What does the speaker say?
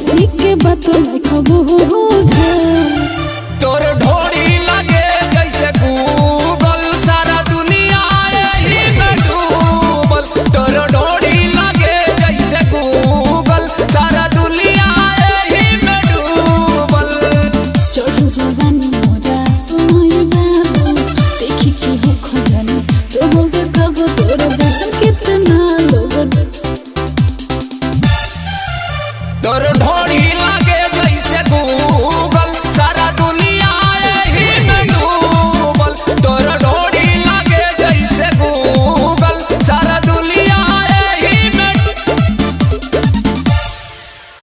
हंसी के बात नहीं खबूझा। तोर ढोड़ी लगे जैसे गूगल, सारा दुनिया यही में डूबल। तोर ढोड़ी लगे जैसे गूगल, सारा दुनिया यही में डूबल। चढ़ जवानी मोरा सोई बाबू, देखी की हो खजानी तो होगे कब तोरा जैसन कितना लोग। तोर ढोड़ी